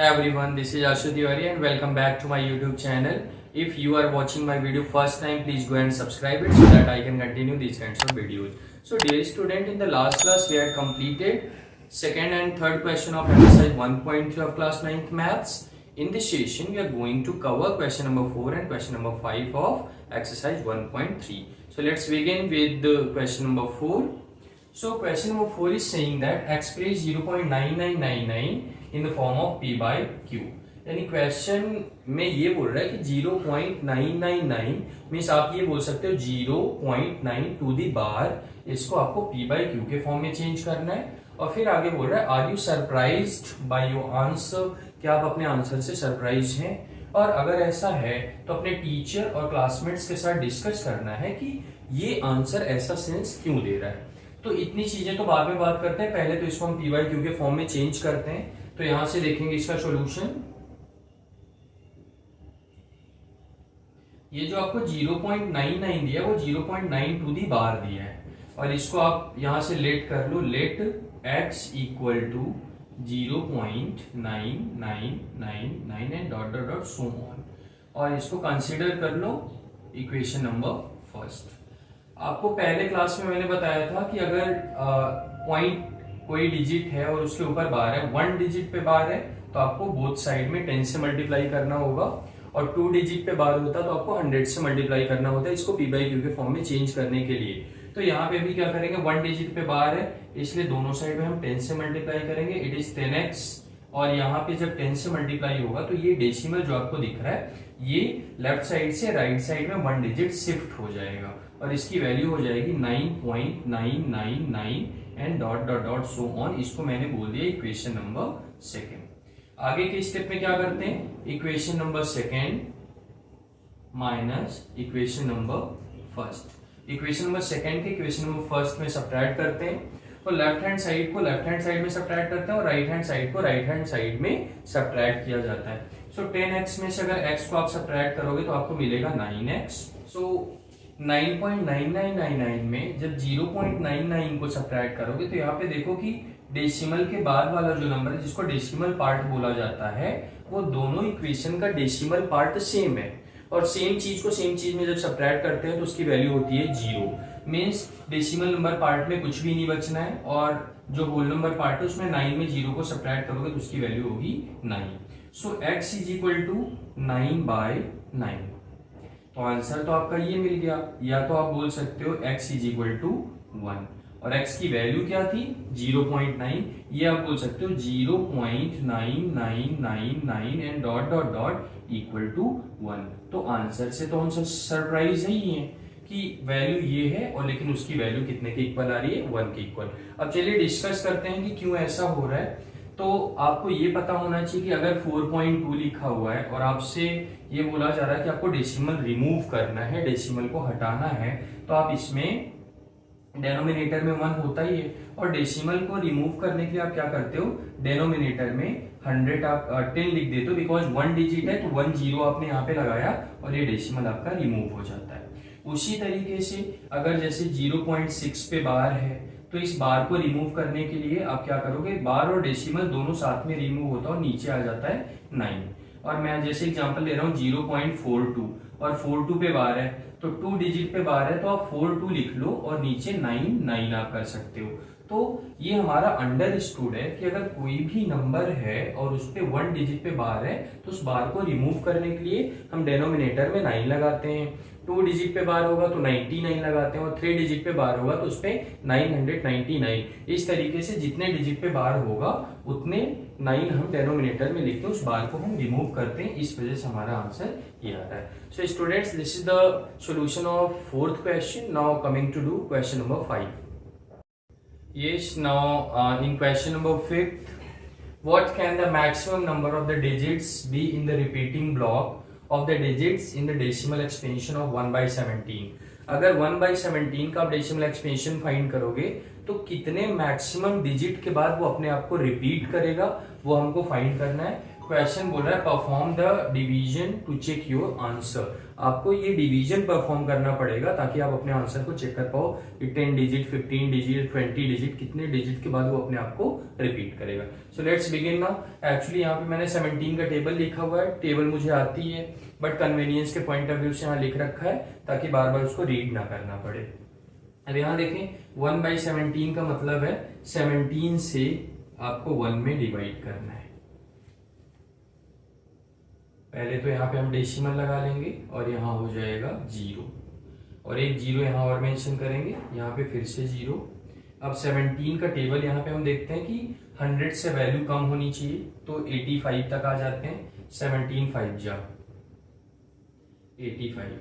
Hey everyone, this is Ashu Tiwari and welcome back to my YouTube channel. If you are watching my video first time, please go and subscribe it so that I can continue these kinds of videos. So dear student, in the last class we had completed second and third question of exercise 1.3 of class 9th maths. In this session, we are going to cover question number 4 and question number 5 of exercise 1.3. So let's begin with the question number 4. So question number 4 is saying that express 0.9999 in the form of p by q. यानी question में ये बोल रहा है कि 0.999 means आप ये बोल सकते हो 0.9 टू दी बार, इसको आपको p by q के फॉर्म में चेंज करना है. और फिर आगे बोल रहा है are you surprised by your answer, क्या आप अपने आंसर से सरप्राइज हैं, और अगर ऐसा है तो अपने टीचर और क्लासमेट्स के साथ डिस्कस करना है कि ये आंसर ऐसा सेंस क्यों दे रहा है. तो इतनी चीजें तो बाद में बात करते हैं, पहले तो इसको हम पी बाई क्यू के फॉर्म में चेंज करते हैं. तो यहां से देखेंगे इसका सॉल्यूशन. ये जो आपको 0.99 दिया वो 0.9 टू दी बार दिया है, और इसको आप यहां से लेट कर लो, let x equal to 0.9999 and dot dot dot so on, और इसको कंसीडर कर लो इक्वेशन नंबर फर्स्ट. आपको पहले क्लास में मैंने बताया था कि अगर पॉइंट कोई डिजिट है और उसके ऊपर बार है, 1 डिजिट पे बार है तो आपको बोथ साइड में 10 से मल्टीप्लाई करना होगा, और 2 डिजिट पे बार होता तो आपको 100 से मल्टीप्लाई करना होता है इसको पी बाई क्यू के फॉर्म में चेंज करने के लिए. तो यहाँ पे भी क्या करेंगे, 1 डिजिट पे बार है इसलिए दोनों साइड में हम 10 से मल्टीप्लाई करेंगे, इट इज 10x. और यहाँ पे जब 10 से मल्टीप्लाई होगा तो ये डेसिमल जो आपको दिख रहा है ये लेफ्ट साइड से राइट साइड में 1 डिजिट शिफ्ट हो जाएगा, और इसकी वैल्यू हो जाएगी 9.999 and dot dot dot so on. इसको मैंने बोल दिया इक्वेशन नंबर सेकेंड. आगे के स्टेप में क्या करते हैं, equation number second minus equation number first. Equation number second के इक्वेशन नंबर फर्स्ट में सब्ट्रैक्ट करते हैं, तो लेफ्ट हैंड साइड को लेफ्ट हैंड साइड में सब्ट्रैक्ट करते हैं और राइट हैंड साइड को राइट हैंड साइड में सब्ट्रैक्ट किया जाता है. सो 10x में से अगर x को आप सब्ट्रैक्ट करोगे तो आपको मिलेगा 9x. सो 9.9999 में जब 0.99 को सब्ट्रैक्ट करोगे तो यहाँ पे देखो कि डेसिमल के बाद वाला जो नंबर है जिसको डेसिमल पार्ट बोला जाता है वो दोनों इक्वेशन का डेसिमल पार्ट सेम है, और सेम चीज को सेम चीज में जब सब्ट्रैक्ट करते हैं तो उसकी वैल्यू होती है 0. मीन्स डेसिमल नंबर पार्ट में कुछ भी नहीं बचना है, और जो होल नंबर पार्ट है उसमें 9 में 0 को सब्ट्रैक्ट करोगे तो उसकी वैल्यू होगी 9. सो x इज इक्वल टू 9/9. तो आंसर तो आपका ये मिल गया, या तो आप बोल सकते हो x इज इक्वल टू 1, और x की वैल्यू क्या थी 0.9, ये आप बोल सकते हो 0.9999 and dot dot dot equal to 1. तो आंसर से तो हम सरप्राइज ही है कि वैल्यू ये है, और लेकिन उसकी वैल्यू कितने के इक्वल आ रही है, 1 के इक्वल. अब चलिए डिस्कस करते हैं कि क्यों ऐसा हो रहा है. तो आपको ये पता होना चाहिए कि अगर 4.2 लिखा हुआ है और आपसे ये बोला जा रहा है कि आपको डेसिमल रिमूव करना है, डेसिमल को हटाना है, तो आप इसमें डेनोमिनेटर में 1 होता ही है, और डेसिमल को रिमूव करने के लिए आप क्या करते हो, डेनोमिनेटर में 100 आप 10 लिख देते हो, बिकॉज 1 डिजिट है तो 1 0 आपने यहाँ पे लगाया और ये डेसिमल आपका रिमूव हो जाता है. उसी तरीके से अगर जैसे 0.6 पे बार है तो इस बार को रिमूव करने के लिए आप क्या करोगे, बार और डेसिमल दोनों साथ में रिमूव होता है और नीचे आ जाता है 9. और मैं जैसे एग्जांपल ले रहा हूँ 0.42, और 42 पे बार है तो 2 डिजिट पे बार है तो आप 42 लिख लो और नीचे 9 आप कर सकते हो. तो ये हमारा अंडरस्टूड है कि अगर कोई भी नंबर है और उस पे 1 डिजिट पे बार है तो उस बार को रिमूव करने के लिए हम डेनोमिनेटर में 9 लगाते हैं, 2 डिजिट पे बार होगा तो 99 लगाते हैं, और 3 डिजिट पे बार होगा तो उस पे 999. इस तरीके से जितने डिजिट पे बार होगा उतने 9 हम डेनोमिनेटर में लिखते हैं, उस बार को हम रिमूव करते हैं, इस वजह से हमारा आंसर ये आ रहा है. So students, this is the solution of fourth question. Now coming to do question number 5. Yes, now in question number 5th, what can the maximum number of the digits be in the repeating block of the digits in the decimal expansion of 1/17? अगर 1/17 का आप decimal expansion find करोगे तो कितने maximum digit के बाद वो अपने आप को रिपीट करेगा वो हमको फाइंड करना है. क्वेश्चन बोल रहा है perform the division to check your answer. आपको ये डिवीजन परफॉर्म करना पड़ेगा ताकि आप अपने आंसर को चेक कर पाओ कि 10 डिजिट, 15 डिजिट, 20 डिजिट, कितने डिजिट के बाद वो अपने आप को रिपीट करेगा। So let's begin now. Actually यहाँ पे मैंने 17 का टेबल लिखा हुआ है, टेबल मुझे आती है, बट कन्वीनियंस के पॉइंट ऑफ व्यू से यहाँ लिख रखा है ताकि बार बार उसको रीड ना करना पड़े। अब यहाँ देखें 1/17 का मतलब है 17 से आपको 1 में डिवाइड करना है। पहले तो यहाँ पे हम डेसिमल लगा लेंगे और यहाँ हो जाएगा 0 और एक 0 यहाँ और मेंशन करेंगे, यहाँ पे फिर से 0। अब 17 का टेबल यहाँ पे हम देखते हैं कि 100 से वैल्यू कम होनी चाहिए तो 85 तक आ जाते हैं। 17 5 जा 85।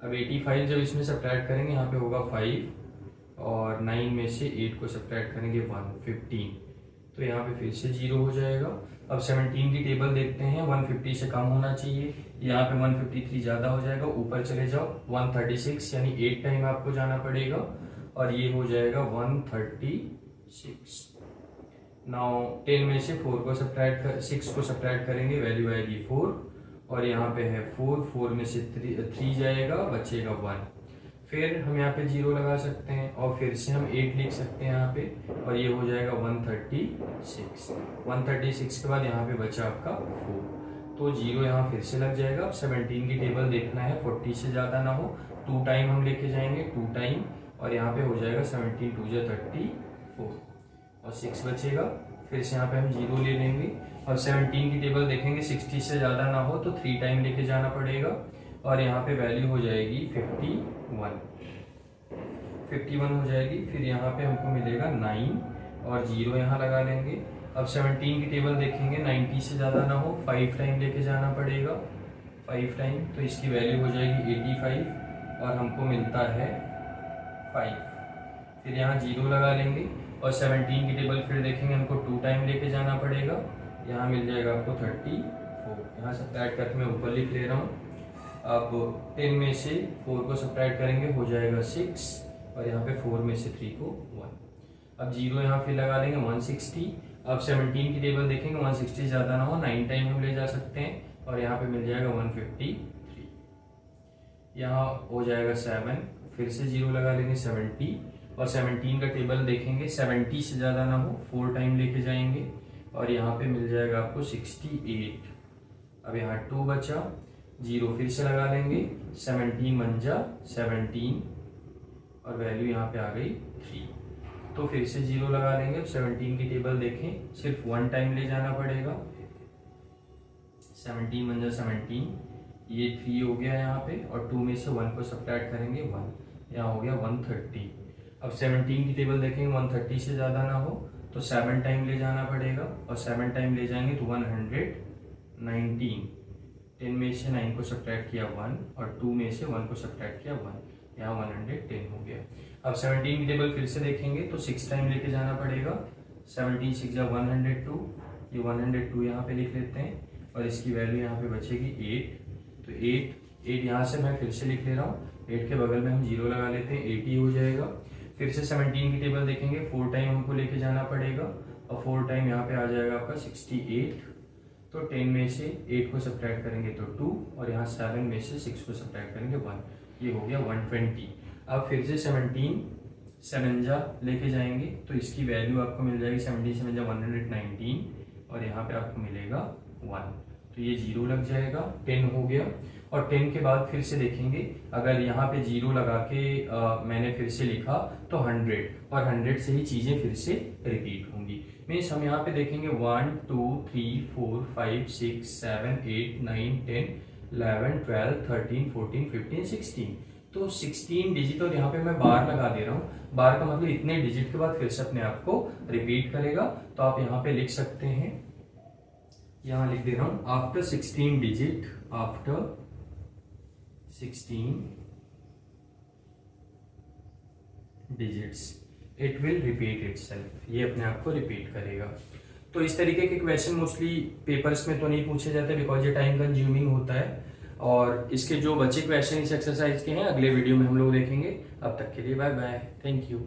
अब 85 जब इसमें सब्ट्रैक्ट करेंगे यहाँ पे होगा 5 और 9 में से 8 को सब्ट्रैक्ट करेंगे 1, 15, तो यहाँ पे फिर से 0 हो जाएगा। अब 17 की टेबल देखते हैं, 150 से कम होना चाहिए, यहाँ पे 153 ज्यादा हो जाएगा, ऊपर चले जाओ 136 यानी 8 टाइम आपको जाना पड़ेगा और ये हो जाएगा 136। नाउ 10 में से 4 को सब्ट्रैक्ट 6 को सब्ट्रैक्ट करेंगे, वैल्यू आएगी 4 और यहाँ पे है 4 में से 3 जाएगा, बचेगा 1। फिर हम यहाँ पे 0 लगा सकते हैं और फिर से हम 8 लिख सकते हैं यहाँ पे और ये हो जाएगा 136। 136 के बाद यहाँ पे बचा आपका 4, तो 0 यहाँ फिर से लग जाएगा। अब 17 की टेबल देखना है, 40 से ज़्यादा ना हो, 2 टाइम हम लेके जाएंगे, 2 टाइम और यहाँ पे हो जाएगा 17 2 जा 34 और 6 बचेगा। फिर से यहाँ पे हम 0 ले लेंगे और 17 की टेबल देखेंगे, 60 से ज़्यादा ना हो तो 3 टाइम लेके जाना पड़ेगा और यहाँ पे वैल्यू हो जाएगी 51 हो जाएगी। फिर यहाँ पे हमको मिलेगा 9 और 0 यहाँ लगा लेंगे। अब 17 की टेबल देखेंगे, 90 से ज़्यादा ना हो, 5 टाइम लेके जाना पड़ेगा, 5 टाइम, तो इसकी वैल्यू हो जाएगी 85 और हमको मिलता है 5। फिर यहाँ 0 लगा लेंगे और 17 की टेबल फिर देखेंगे, हमको 2 टाइम लेके जाना पड़ेगा, यहाँ मिल जाएगा आपको 34। यहाँ सब्ट्रैक्ट करके मैं ऊपर लिख ले रहा हूँ। अब 10 में से 4 को सब्ट्रैक्ट करेंगे, हो जाएगा 6 और यहाँ पे 4 में से 3 को 1। अब 0 यहाँ फिर लगा लेंगे 160। अब 17 की टेबल देखेंगे, 160 ज़्यादा ना हो, 9 टाइम हम ले जा सकते हैं और यहाँ पे मिल जाएगा 153। यहाँ हो जाएगा 7, फिर से 0 लगा लेंगे 70 और 17 का टेबल देखेंगे, 70 से ज़्यादा ना हो, 4 टाइम लेके जाएंगे और यहाँ पे मिल जाएगा आपको 68। अब यहाँ 2 बचा, 0 फिर से लगा लेंगे, 17 1 जा 17 और वैल्यू यहाँ पे आ गई 3, तो फिर से 0 लगा लेंगे। अब 17 की टेबल देखें, सिर्फ 1 टाइम ले जाना पड़ेगा, 17 1 जा 17, ये 3 हो गया यहाँ पे और 2 में से 1 को सब्ट्रैक्ट करेंगे 1, यहाँ हो गया 130। अब 17 की टेबल देखेंगे, 130 से ज़्यादा ना हो तो 7 टाइम ले जाना पड़ेगा और 7 टाइम ले जाएंगे तो 119। 10 में से 9 को सब्ट्रैक्ट किया 1 और 2 में से 1 को सब्ट्रैक्ट किया 1, यहाँ 110 हो गया। अब 17 की टेबल फिर से देखेंगे तो 6 टाइम लेके जाना पड़ेगा, 17 6 जा 102, ये 102 यहाँ पे लिख लेते हैं और इसकी वैल्यू यहाँ पे बचेगी 8, तो 8 यहाँ से मैं फिर से लिख ले रहा हूँ, 8 के बगल में हम 0 लगा लेते हैं, 80 हो जाएगा। फिर से 17 की टेबल देखेंगे, 4 टाइम हमको लेके जाना पड़ेगा और 4 टाइम यहाँ पे आ जाएगा आपका 68, तो 10 में से 8 को सब्ट्रैक्ट करेंगे तो 2 और यहाँ 7 में से 6 को सब्ट्रैक्ट करेंगे 1, ये हो गया 120। अब फिर से 17 7 जा लेके जाएंगे तो इसकी वैल्यू आपको मिल जाएगी 17 7 जा 119 और यहाँ पे आपको मिलेगा 1, तो ये 0 लग जाएगा, 10 हो गया। और 10 के बाद फिर से देखेंगे, अगर यहाँ पे 0 लगा के मैंने फिर से लिखा तो 100 और 100 से ही चीज़ें फिर से रिपीट होंगी। मीन्स हम यहाँ पे देखेंगे 1 2 3 4 5 6 7 8 9 10 11 12 13 14 15 16, तो 16 डिजिट और यहाँ पे मैं बार लगा दे रहा हूँ, बार का मतलब इतने डिजिट के बाद फिर से अपने आप को रिपीट करेगा। तो आप यहाँ पे लिख सकते हैं, यहाँ लिख दे रहा हूँ, after 16 digit, after 16 digits it will repeat itself, ये अपने आप को रिपीट करेगा। तो इस तरीके के क्वेश्चन मोस्टली पेपर्स में तो नहीं पूछे जाते बिकॉज ये टाइम कंज्यूमिंग होता है, और इसके जो बचे क्वेश्चन इस एक्सरसाइज के हैं अगले वीडियो में हम लोग देखेंगे। अब तक के लिए बाय बाय, थैंक यू।